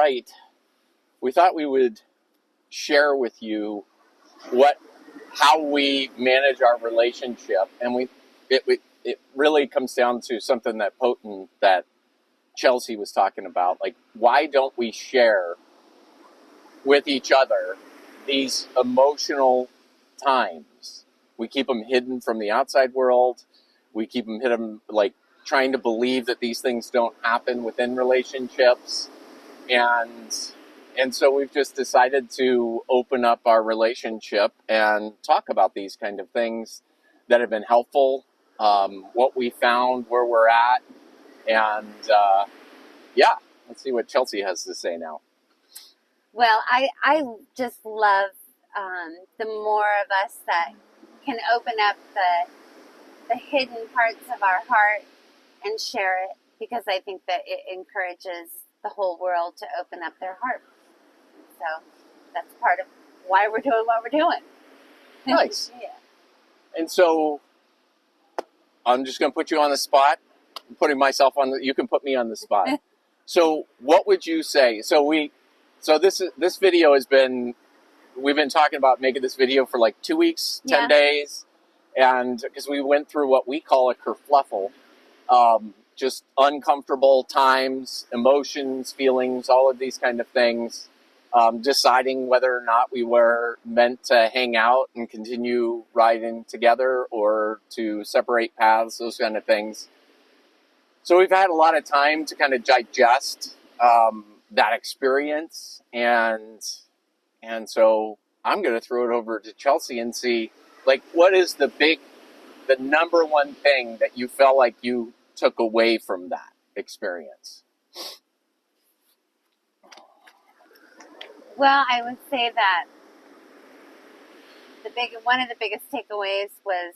right, we thought we would share with you how we manage our relationship, and it really comes down to something that Chelsea was talking about. Like, why don't we share with each other these emotional times? We keep them hidden from the outside world. We keep them hidden, like trying to believe that these things don't happen within relationships. And so we've just decided to open up our relationship and talk about these kind of things that have been helpful, what we found, where we're at. And yeah, let's see what Chelsea has to say now. Well, I just love the more of us that can open up the hidden parts of our heart and share it, because I think that it encourages the whole world to open up their heart. So that's part of why we're doing what we're doing. Nice. Yeah. And so I'm just going to put you on the spot. I'm putting myself you can put me on the spot. So what would you say? So this video we've been talking about making this video for like 2 weeks, 10 days. And because we went through what we call a kerfluffle, just uncomfortable times, emotions, feelings, all of these kind of things, deciding whether or not we were meant to hang out and continue riding together or to separate paths, those kind of things. So we've had a lot of time to kind of digest that experience, and so I'm going to throw it over to Chelsea and see, like, what is the number one thing that you felt like you took away from that experience? Well, I would say that one of the biggest takeaways was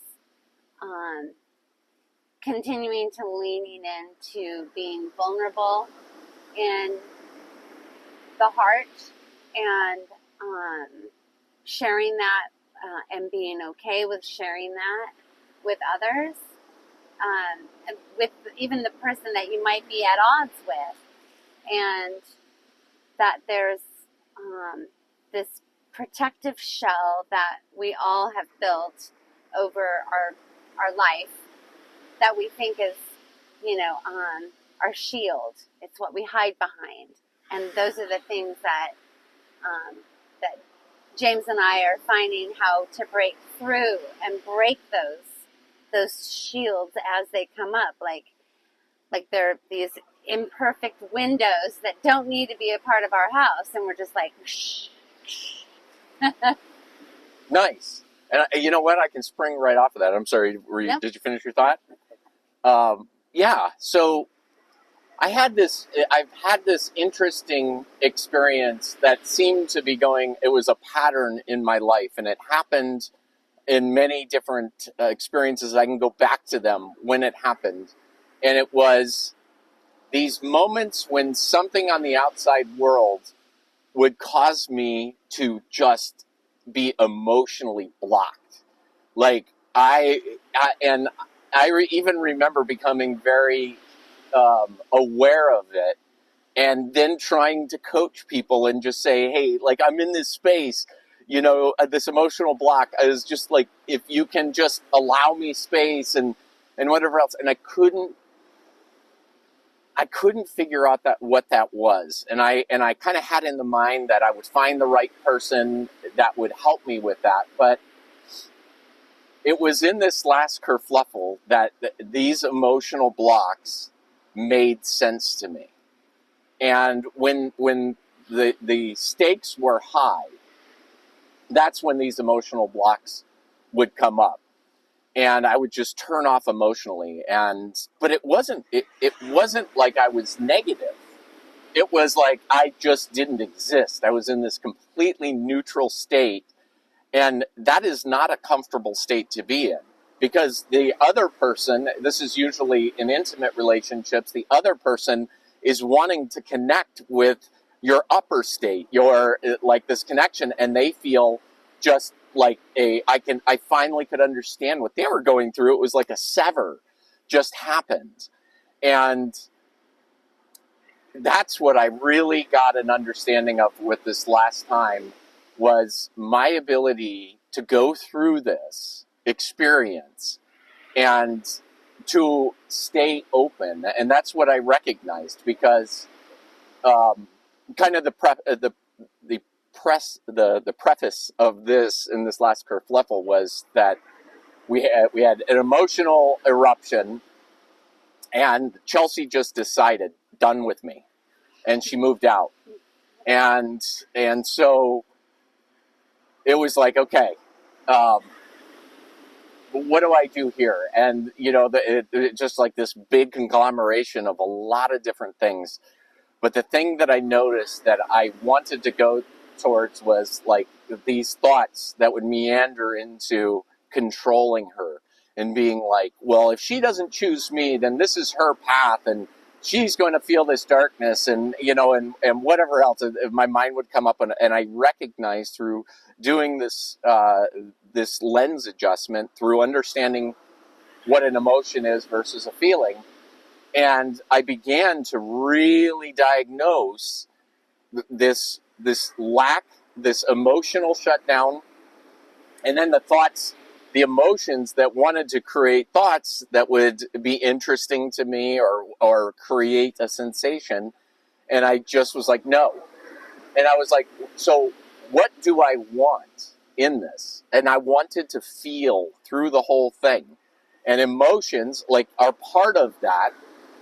continuing to leaning into being vulnerable in the heart and sharing that and being okay with sharing that with others, with even the person that you might be at odds with, and that there's this protective shell that we all have built over our life that we think is, our shield. It's what we hide behind. And those are the things that that James and I are finding how to break through and break those shields as they come up. Like they're these imperfect windows that don't need to be a part of our house, and we're just like, shh. Nice. And you know what? I can spring right off of that. I'm sorry. Did you finish your thought? Yeah. So I've had this interesting experience that seemed to be it was a pattern in my life, and it happened in many different experiences. I can go back to them when it happened. And it was these moments when something on the outside world would cause me to just be emotionally blocked. Like even remember becoming very aware of it, and then trying to coach people and just say, hey, like, I'm in this space, this emotional block is just like, if you can just allow me space and whatever else. And I couldn't figure out what that was. And I kind of had in the mind that I would find the right person that would help me with that. But it was in this last kerfluffle that these emotional blocks made sense to me. And when the stakes were high, that's when these emotional blocks would come up. And I would just turn off emotionally. But it wasn't like I was negative. It was like I just didn't exist. I was in this completely neutral state. And that is not a comfortable state to be in. Because the other person, this is usually in intimate relationships, the other person is wanting to connect with your upper state, your, like, this connection, and they feel just like I finally could understand what they were going through. It was like a sever just happened. And that's what I really got an understanding of with this last time, was my ability to go through this experience and to stay open. And that's what I recognized, because kind of the preface of this in this last kerfluffle was that we had an emotional eruption, and Chelsea just decided, done with me, and she moved out. And so it was like, okay, um, what do I do here? And it just like this big conglomeration of a lot of different things. But the thing that I noticed that I wanted to go towards was like these thoughts that would meander into controlling her and being like, well, if she doesn't choose me, then this is her path, and she's going to feel this darkness, and and whatever else. My mind would come up, and I recognized through doing this this lens adjustment, through understanding what an emotion is versus a feeling. And I began to really diagnose this lack, this emotional shutdown, and then the thoughts, the emotions that wanted to create thoughts that would be interesting to me or create a sensation. And I just was like, no. And I was like, so what do I want in this? And I wanted to feel through the whole thing. And emotions like are part of that,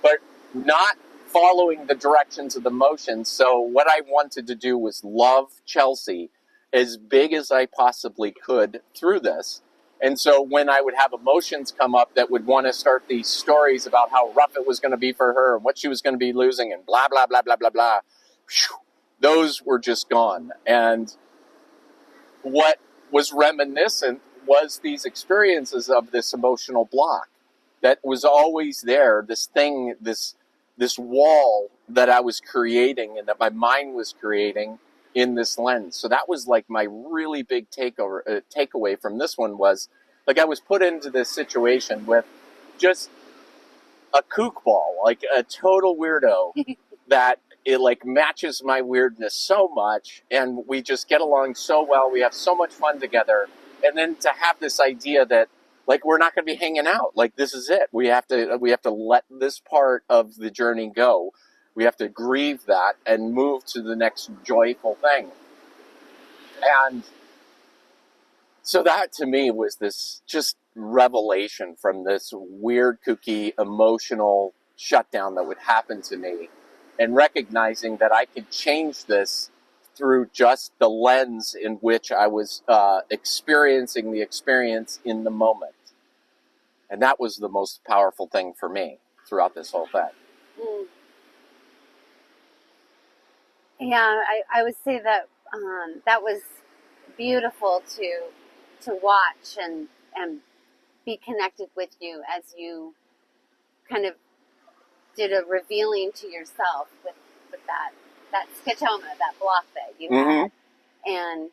but not following the directions of the motions. So what I wanted to do was love Chelsea as big as I possibly could through this. And so when I would have emotions come up that would want to start these stories about how rough it was going to be for her and what she was going to be losing and blah, blah, blah, blah, blah, blah, whew, those were just gone. And what was reminiscent was these experiences of this emotional block that was always there, this thing, this wall that I was creating and that my mind was creating in this lens. So that was like my really big takeaway from this one was, like, I was put into this situation with just a kook ball, like a total weirdo that it like matches my weirdness so much, and we just get along so well. We have so much fun together. And then to have this idea that like we're not going to be hanging out, like this is it. We have to let this part of the journey go. We have to grieve that and move to the next joyful thing. And so that to me was this just revelation from this weird, kooky, emotional shutdown that would happen to me, and recognizing that I could change this through just the lens in which I was experiencing the experience in the moment. And that was the most powerful thing for me throughout this whole thing. Mm. Yeah, I would say that that was beautiful to watch and be connected with you as you kind of did a revealing to yourself with that scotoma, that block that you had, and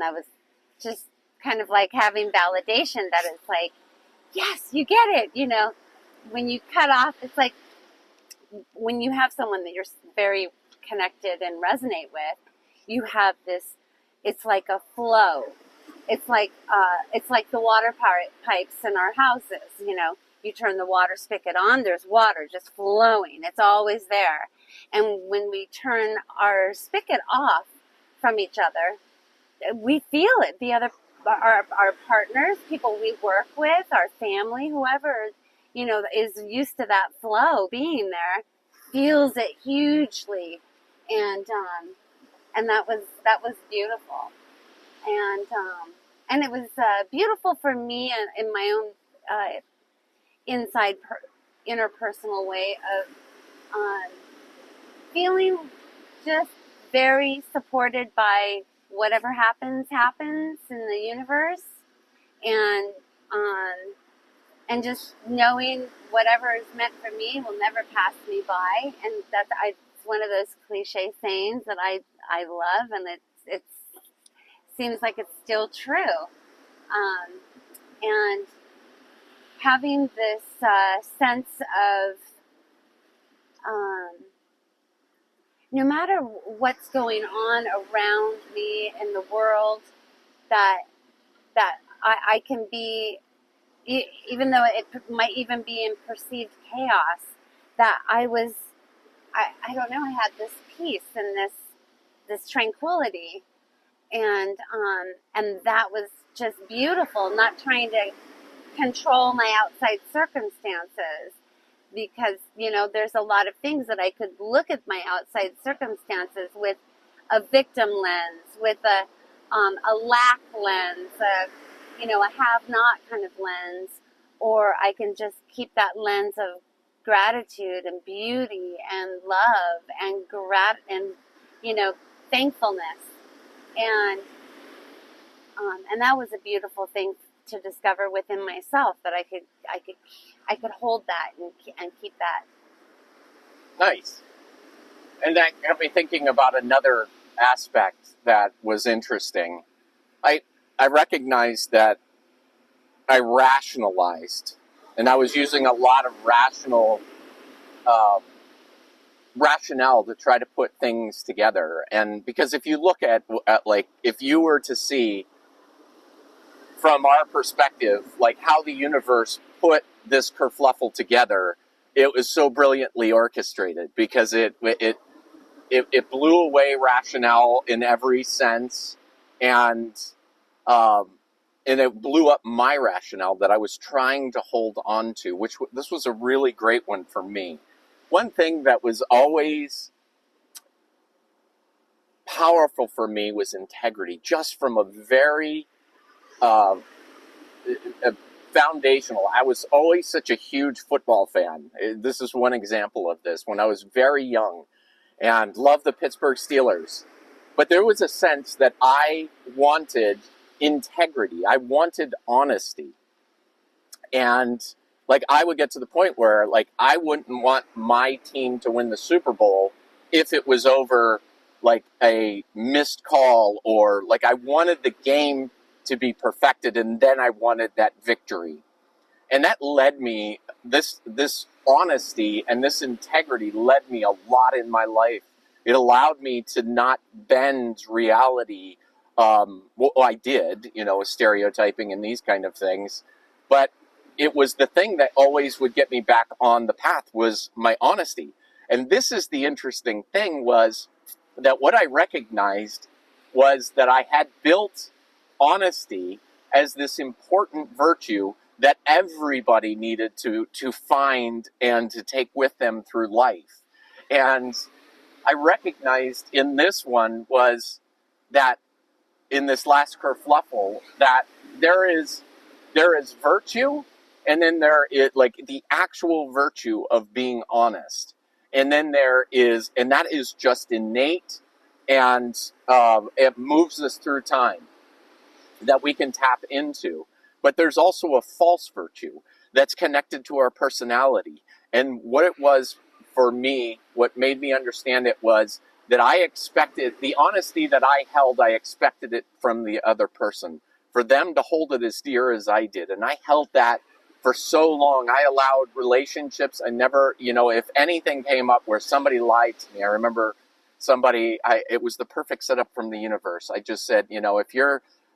I was just kind of like having validation that it's like, yes, you get it. When you cut off, it's like when you have someone that you're very connected and resonate with, you have this. It's like a flow. It's like the water pipes in our houses. You turn the water spigot on, there's water just flowing. It's always there. And when we turn our spigot off from each other, we feel it. Our partners, people we work with, our family, whoever, is used to that flow being there, feels it hugely. And that was beautiful. And it was beautiful for me in my own interpersonal way of feeling just very supported by whatever happens in the universe, and just knowing whatever is meant for me will never pass me by. And it's one of those cliche sayings that I love, and it seems like it's still true. And having this sense of no matter what's going on around me in the world, that I can be, even though it might even be in perceived chaos, that I don't know, I had this peace and this tranquility, and that was just beautiful. Not trying to control my outside circumstances, because there's a lot of things that I could look at my outside circumstances with a victim lens, with a lack lens, a have-not kind of lens, or I can just keep that lens of gratitude and beauty and love and thankfulness, and and that was a beautiful thing to discover within myself, that I could hold that and keep that. Nice. And that got me thinking about another aspect that was interesting. I recognized that I rationalized, and I was using a lot of rationale to try to put things together. And because if you look at like, if you were to see from our perspective, like how the universe put this kerfluffle together, it was so brilliantly orchestrated, because it blew away rationale in every sense, and it blew up my rationale that I was trying to hold on to, this was a really great one for me. One thing that was always powerful for me was integrity, just from a very foundational. I was always such a huge football fan. This is one example of this. When I was very young, and loved the Pittsburgh Steelers, but there was a sense that I wanted integrity. I wanted honesty. And like, I would get to the point where, like, I wouldn't want my team to win the Super Bowl if it was over like a missed call, or like, I wanted the game to be perfected, and then I wanted that victory. And that led me, this honesty and this integrity led me a lot in my life. It allowed me to not bend reality. Well, I did, stereotyping and these kind of things. But it was the thing that always would get me back on the path, was my honesty. And this is the interesting thing, was that what I recognized was that I had built honesty as this important virtue that everybody needed to find and to take with them through life. And I recognized in this one was that, in this last kerfluffle, that there is virtue, and then there is like the actual virtue of being honest, and then and that is just innate, and it moves us through time, that we can tap into. But there's also a false virtue that's connected to our personality. And what it was for me, what made me understand it, was that I expected the honesty that I held, I expected it from the other person, for them to hold it as dear as I did. And I held that for so long. I allowed relationships. I never, if anything came up where somebody lied to me, I remember it was the perfect setup from the universe. I just said,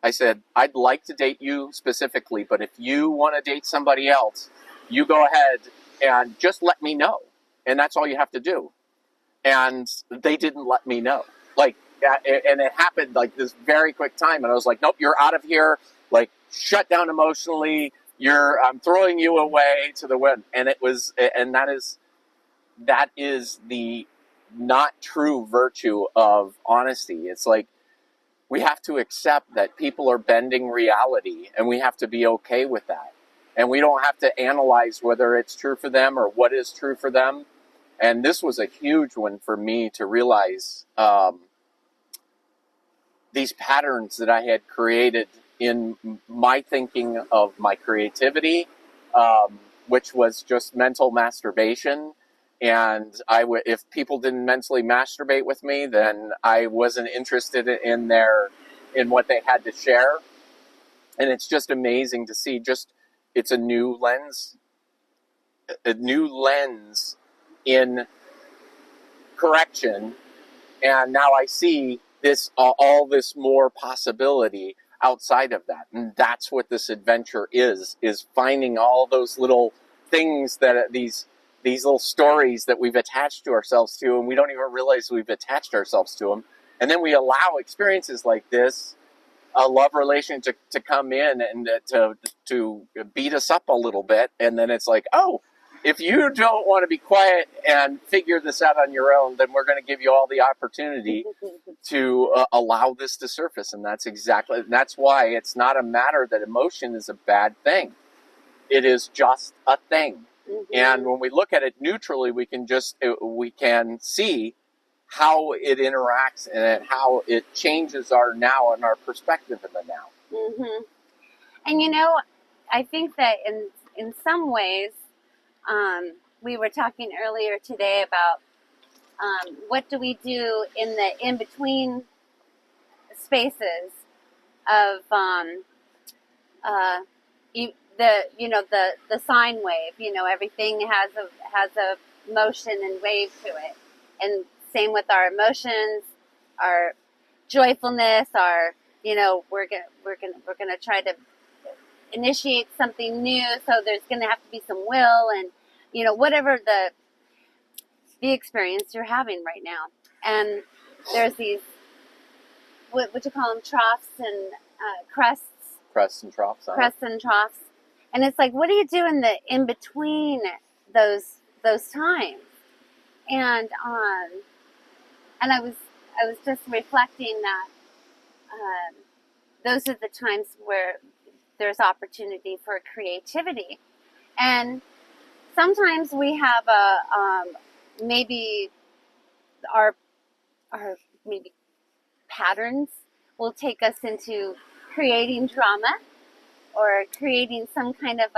I said, I'd like to date you specifically, but if you want to date somebody else, you go ahead and just let me know. And that's all you have to do. And they didn't let me know. Like, and it happened like this very quick time. And I was like, nope, you're out of here. Like, shut down emotionally. I'm throwing you away to the wind. And that is the not true virtue of honesty. It's like, we have to accept that people are bending reality, and we have to be okay with that. And we don't have to analyze whether it's true for them or what is true for them. And this was a huge one for me to realize these patterns that I had created in my thinking of my creativity, which was just mental masturbation. And if people didn't mentally masturbate with me, then I wasn't interested in what they had to share. And it's just amazing to see. It's a new lens in correction And now I see this all this more possibility outside of that. And that's what this adventure is finding all those little things that these little stories that we've attached to ourselves to, and we don't even realize we've attached ourselves to them. And then we allow experiences like this, a love relationship, to come in and to beat us up a little bit. And then it's like, oh, if you don't want to be quiet and figure this out on your own, then we're going to give you all the opportunity to allow this to surface. And that's why it's not a matter that emotion is a bad thing. It is just a thing. And when we look at it neutrally, we can see how it interacts and how it changes our now and our perspective in the now. And I think that in some ways, we were talking earlier today about what do we do in the in-between spaces of the sine wave. Everything has a motion and wave to it, and same with our emotions, our joyfulness, our we're gonna try to initiate something new, so there's gonna have to be some will, and whatever the experience you're having right now. And there's these what you call them, troughs and crests. Crests and troughs. Crests and troughs. And it's like, what do you do in between those times? And I was just reflecting that those are the times where there's opportunity for creativity. And sometimes we have maybe our maybe patterns will take us into creating drama or creating some kind of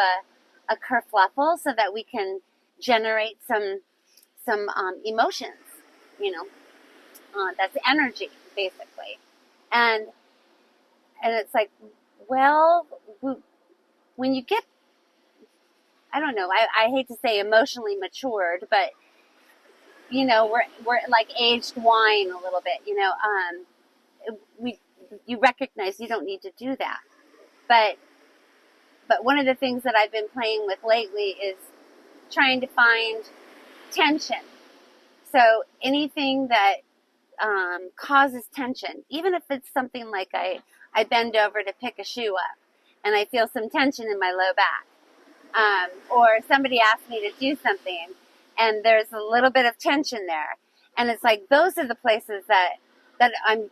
a kerfluffle so that we can generate some emotions, that's energy, basically. And it's like, well, when you get, I don't know, I hate to say emotionally matured, but we're like aged wine a little bit. You recognize you don't need to do that, but one of the things that I've been playing with lately is trying to find tension. So anything that causes tension, even if it's something like I bend over to pick a shoe up and I feel some tension in my low back, or somebody asks me to do something and there's a little bit of tension there, and it's like those are the places that I'm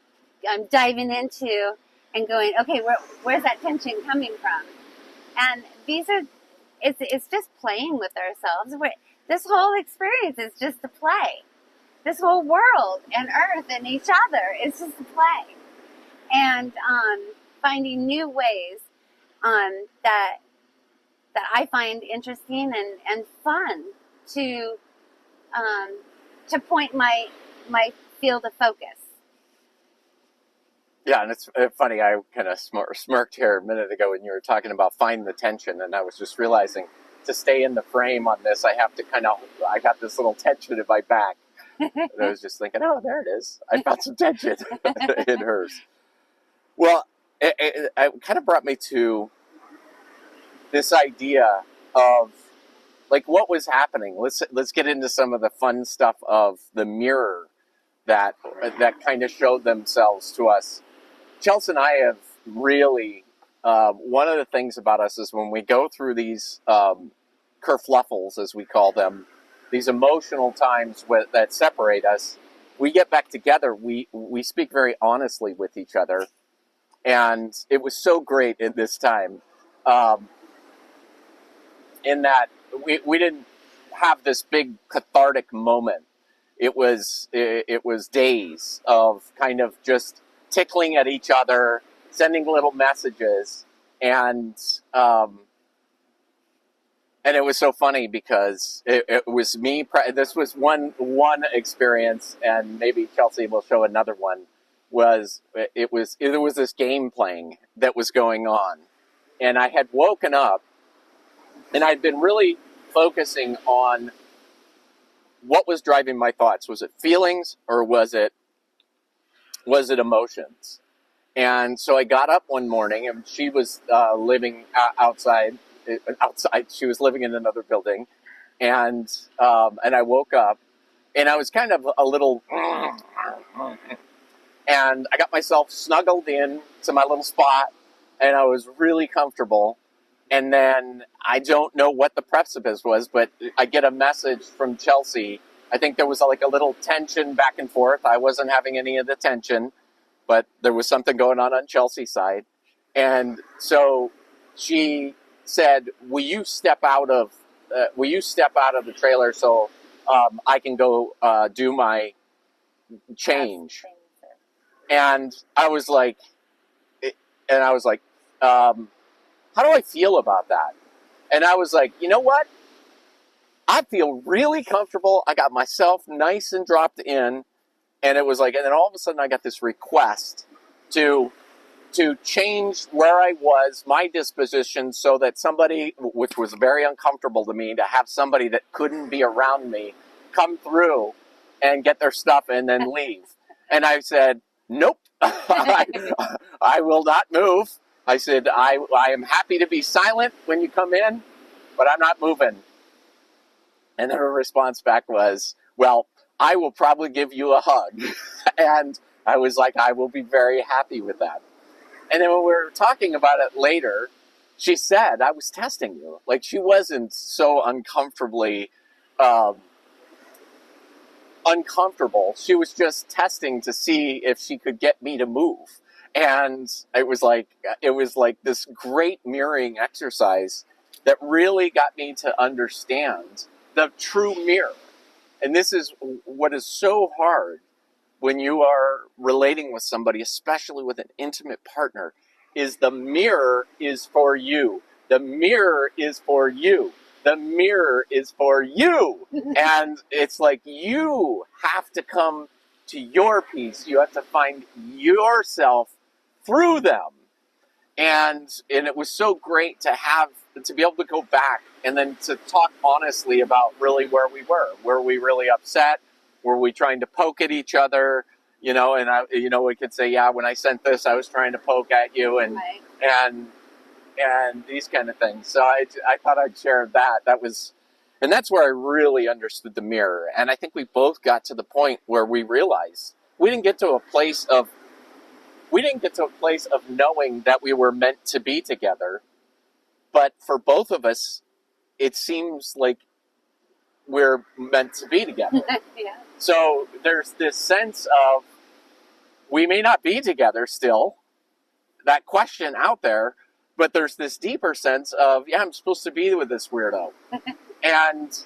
diving into and going, okay, where's that tension coming from? And it's just playing with ourselves. This whole experience is just a play. This whole world and earth and each other is just a play. And finding new ways that I find interesting and fun to point my field of focus. Yeah, and it's funny, I kind of smirked here a minute ago when you were talking about finding the tension, and I was just realizing to stay in the frame on this, I have to I got this little tension in my back. And I was just thinking, oh, there it is. I found some tension in hers. Well, it kind of brought me to this idea of, like, what was happening. Let's get into some of the fun stuff of the mirror that kind of showed themselves to us. Chelsea and I have really, one of the things about us is when we go through these kerfluffles, as we call them, these emotional times that separate us, we get back together. We speak very honestly with each other. And it was so great in this time, in that we didn't have this big cathartic moment. It was days of kind of just tickling at each other, sending little messages, and it was so funny because it was me. This was one experience, and maybe Chelsea will show another one. There was this game playing that was going on, and I had woken up, and I'd been really focusing on what was driving my thoughts. Was it feelings or was it was it emotions? And so I got up one morning, and she was living outside. Outside, she was living in another building, and I woke up, and I was kind of a little, and I got myself snuggled in to my little spot, and I was really comfortable. And then I don't know what the precipice was, but I get a message from Chelsea. I think there was like a little tension back and forth. I wasn't having any of the tension, but there was something going on Chelsea's side. And so she said, will you step out of the trailer so I can go do my change? And I was like, how do I feel about that? And I was like, you know what? I feel really comfortable. I got myself nice and dropped in. And it was like, and then all of a sudden I got this request to change where I was, my disposition, so that somebody, which was very uncomfortable to me, to have somebody that couldn't be around me come through and get their stuff and then leave. And I said, nope, I will not move. I said, I am happy to be silent when you come in, but I'm not moving. And her response back was, well, I will probably give you a hug. And I was like, I will be very happy with that. And then when we were talking about it later, she said, I was testing you. Like, she wasn't so uncomfortably uncomfortable. She was just testing to see if she could get me to move. And it was like this great mirroring exercise that really got me to understand the true mirror. And this is what is so hard when you are relating with somebody, especially with an intimate partner, is the mirror is for you. The mirror is for you. The mirror is for you. And it's like you have to come to your peace. You have to find yourself through them. And it was so great to be able to go back and then to talk honestly about really where we were. Were we really upset? Were we trying to poke at each other? And we could say, yeah, when I sent this, I was trying to poke at you, and right. and these kind of things. So I thought I'd share that. And that's where I really understood the mirror. And I think we both got to the point where we realized we didn't get to a place of knowing that we were meant to be together. But for both of us, it seems like we're meant to be together. Yeah. So there's this sense of we may not be together still, that question out there, but there's this deeper sense of, yeah, I'm supposed to be with this weirdo. and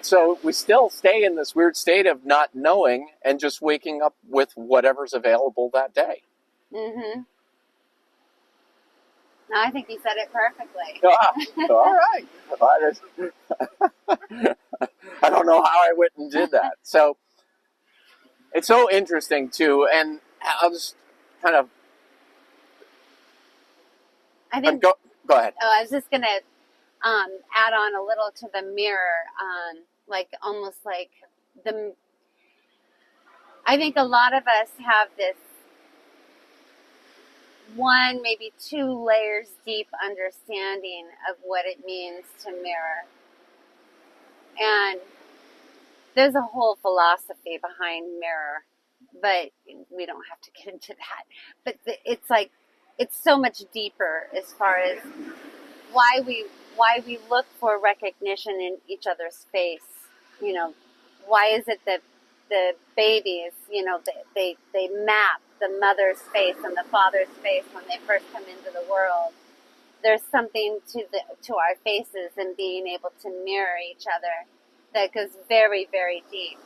so we still stay in this weird state of not knowing and just waking up with whatever's available that day. Mm-hmm. No, I think you said it perfectly. All right. I don't know how I went and did that. So it's so interesting too, and I'll just kind of. I think. Go ahead. Oh, I was just gonna add on a little to the mirror, almost like the. I think a lot of us have this one, maybe 2 layers deep understanding of what it means to mirror. And there's a whole philosophy behind mirror, but we don't have to get into that. But it's so much deeper as far as why we look for recognition in each other's face. Why is it that the babies, they map the mother's face and the father's face when they first come into the world? There's something to our faces and being able to mirror each other that goes very, very deep.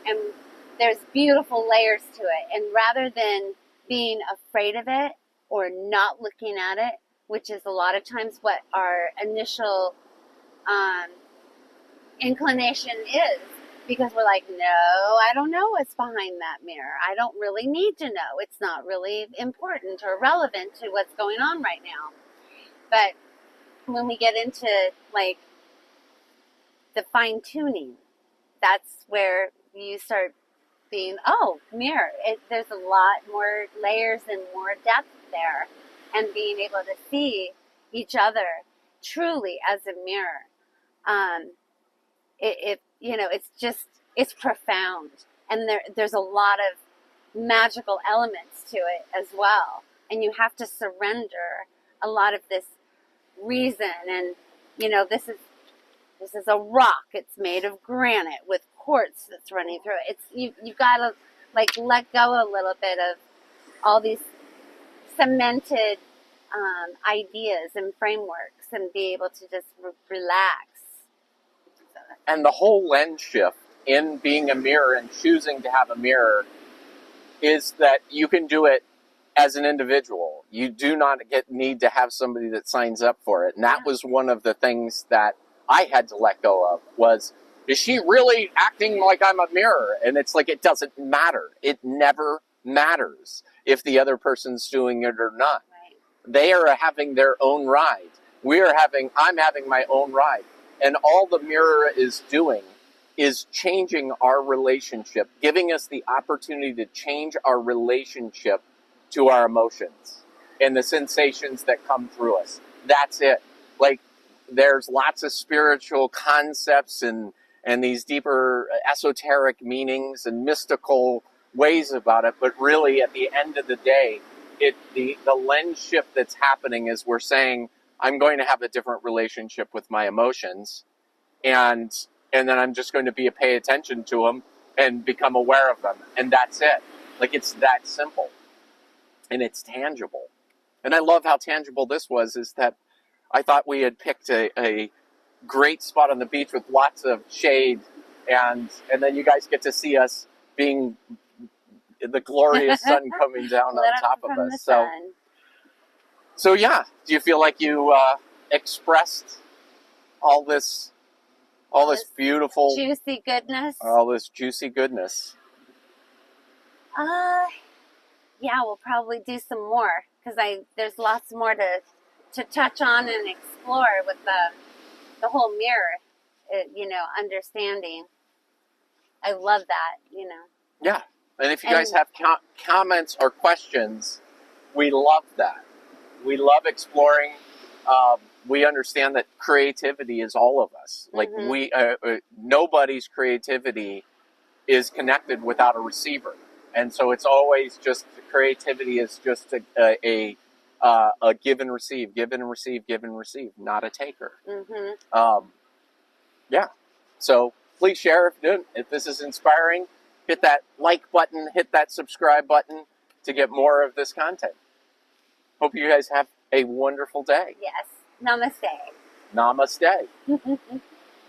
And there's beautiful layers to it. And rather than being afraid of it or not looking at it, which is a lot of times what our initial inclination is, because we're like, no, I don't know what's behind that mirror. I don't really need to know. It's not really important or relevant to what's going on right now. But when we get into the fine tuning, that's where you start being, oh, mirror. There's a lot more layers and more depth there, and being able to see each other truly as a mirror. It's profound, and there's a lot of magical elements to it as well, and you have to surrender a lot of this reason. And this is a rock. It's made of granite with quartz that's running through it. You've got to like let go a little bit of all these cemented ideas and frameworks and be able to just relax. And the whole lens shift in being a mirror and choosing to have a mirror is that you can do it as an individual. You do not need to have somebody that signs up for it. And that was one of the things that I had to let go of was, is she really acting like I'm a mirror? And it's like, it doesn't matter. It never matters if the other person's doing it or not. Right. They are having their own ride. I'm having my own ride. And all the mirror is doing is changing our relationship, giving us the opportunity to change our relationship to our emotions and the sensations that come through us. That's it. Like, there's lots of spiritual concepts and these deeper esoteric meanings and mystical ways about it, but really at the end of the day, the lens shift that's happening is we're saying, I'm going to have a different relationship with my emotions, and then I'm just going to pay attention to them and become aware of them, and that's it. Like, it's that simple, and it's tangible. And I love how tangible this was, is that I thought we had picked a great spot on the beach with lots of shade, and then you guys get to see us being the glorious sun coming down on top of us. So yeah, do you feel like you expressed all this beautiful, juicy goodness? all this juicy goodness? Yeah, we'll probably do some more because there's lots more to touch on and explore with the whole mirror, understanding. I love that, Yeah, and if you guys have comments or questions, we love that. We love exploring. We understand that creativity is all of us. Like, nobody's creativity is connected without a receiver, and so it's always just creativity is just a give and receive, give and receive, give and receive, not a taker. Yeah. So please share if this is inspiring. Hit that like button, hit that subscribe button to get more of this content. Hope you guys have a wonderful day. Yes. Namaste. Namaste.